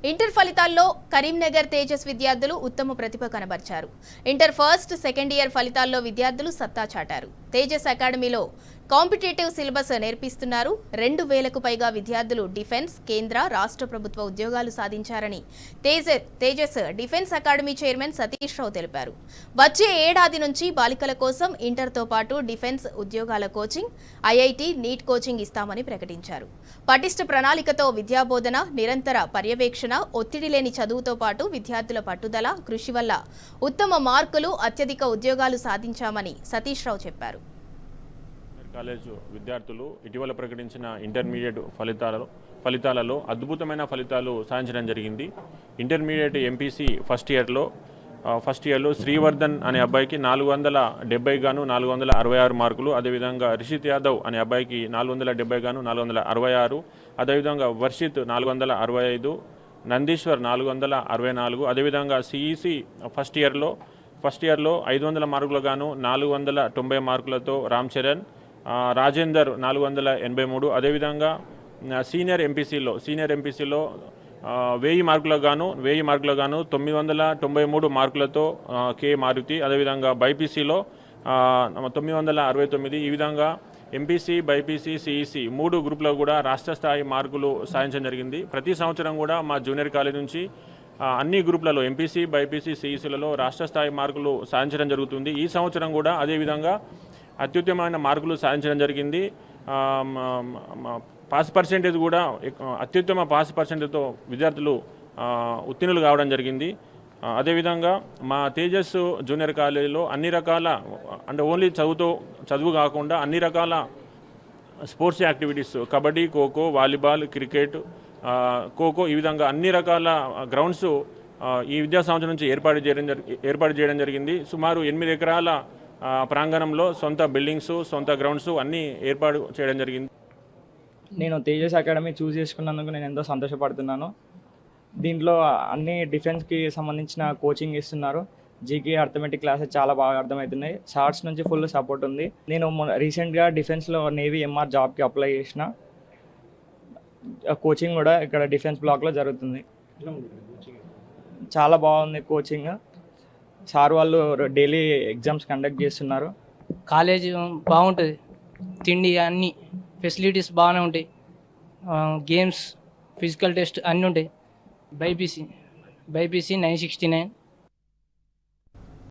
Inter ఫలితాల్లో కరీంనగర్ తేజస్ విద్యార్థులు ఉత్తమ ప్రతిభ కనబర్చారు. ఇంటర్ ఫస్ట్, సెకండ్ ఇయర్ ఫలితాల్లో విద్యార్థులు సత్తా చాటారు. తేజస్ అకాడమీలో కాంపిటేటివ్ సిలబస్ నేర్పిస్తున్నారు. 2000కు పైగా విద్యార్థులు డిఫెన్స్, కేంద్ర, రాష్ట్ర ప్రభుత్వ ఉద్యోగాలు సాధించారని Tejas defence academy chairman Satish Rao తెలిపారు. వచ్చే ఏడాది నుంచి బాలికల కోసం ఇంటర్తో పాటు డిఫెన్స్ ఉద్యోగాల కోచింగ్, ఐఐటి, నీట్ కోచింగ్ ఇస్తామని ప్రకటించారు. పటిష్ట ప్రణాళికతో విద్యాబోధన, నిరంతర పర్యవేక్షణ, ఒత్తిడి లేని చదువుతో పాటు విద్యార్థుల పట్టుదల, కృషి వల్ల ఉత్తమ మార్కులు, అత్యధిక ఉద్యోగాలు సాధించామని సతీష్ రావు చెప్పారు. కాలేజు విద్యార్థులు ఇటీవల ప్రకటించిన ఇంటర్మీడియట్ ఫలితాలలో అద్భుతమైన ఫలితాలు సాధించడం జరిగింది. ఇంటర్మీడియట్ ఎంపీసీ ఫస్ట్ ఇయర్లో శ్రీవర్ధన్ అనే అబ్బాయికి 470 గాను 466 మార్కులు, అదేవిధంగా రిషిత్ యాదవ్ అనే అబ్బాయికి 470 గాను 466, అదేవిధంగా వర్షిత్ 465, నందీశ్వర్ 464, అదేవిధంగా సిఈసి ఫస్ట్ ఇయర్లో 500 మార్కులు గాను 490 మార్కులతో రామ్ చరణ్, రాజేందర్ 483, అదేవిధంగా సీనియర్ ఎంపీసీలో 1000 మార్కులకు గాను 993 మార్కులతో కే మారుతి, అదేవిధంగా బైపీసీలో 969. ఈ విధంగా ఎంపీసీ, బైపీసీ, సిఈసి 3 గ్రూపులో కూడా రాష్ట్ర స్థాయి మార్కులు సాధించడం జరిగింది. ప్రతి సంవత్సరం కూడా మా జూనియర్ కాలేజ్ నుంచి అన్ని గ్రూపులలో ఎంపీసీ, బైపీసీ, సిఈసీలలో రాష్ట్ర స్థాయి మార్కులు సాధించడం జరుగుతుంది. ఈ సంవత్సరం కూడా అదేవిధంగా అత్యుత్తమమైన మార్కులు సాధించడం జరిగింది. పాస్ పర్సెంటేజ్ కూడా అత్యుత్తమ పాస్ పర్సెంటేజ్తో విద్యార్థులు ఉత్తీర్ణులు కావడం జరిగింది. అదేవిధంగా మా తేజస్ జూనియర్ కాలేజీలో అన్ని రకాల అంటే ఓన్లీ చదువు కాకుండా అన్ని రకాల sports activities, kabaddi, kho kho, volleyball, cricket, kho kho, ఈ విధంగా అన్ని రకాల గ్రౌండ్స్ ఈ విద్యా సంవత్సరం నుంచి ఏర్పాటు చేయడం జరిగింది. సుమారు 8 ఎకరాల ప్రాంగణంలో సొంత బిల్డింగ్స్, సొంత గ్రౌండ్స్ అన్నీ ఏర్పాటు చేయడం జరిగింది. నేను తేజస్ అకాడమీ చూస్ చేసుకున్నందుకు నేను ఎంతో సంతోషపడుతున్నాను. దీంట్లో అన్ని డిఫెన్స్కి సంబంధించిన కోచింగ్ ఇస్తున్నారు. జీకే, అర్థమెటిక్ క్లాసెస్ చాలా బాగా అర్థమవుతున్నాయి. షార్ట్స్ నుంచి ఫుల్ సపోర్ట్ ఉంది. నేను రీసెంట్గా డిఫెన్స్లో నేవీ ఎంఆర్ జాబ్కి అప్లై చేసిన. కోచింగ్ కూడా ఇక్కడ డిఫెన్స్ బ్లాక్లో జరుగుతుంది. చాలా బాగుంది కోచింగ్. సార్ వాళ్ళు డైలీ ఎగ్జామ్స్ కండక్ట్ చేస్తున్నారు. కాలేజ్ బాగుంటుంది, తిండి అన్ని ఫెసిలిటీస్ బాగానే ఉంటాయి, గేమ్స్, ఫిజికల్ టెస్ట్ అన్నీ ఉంటాయి. బైపీసీ 969,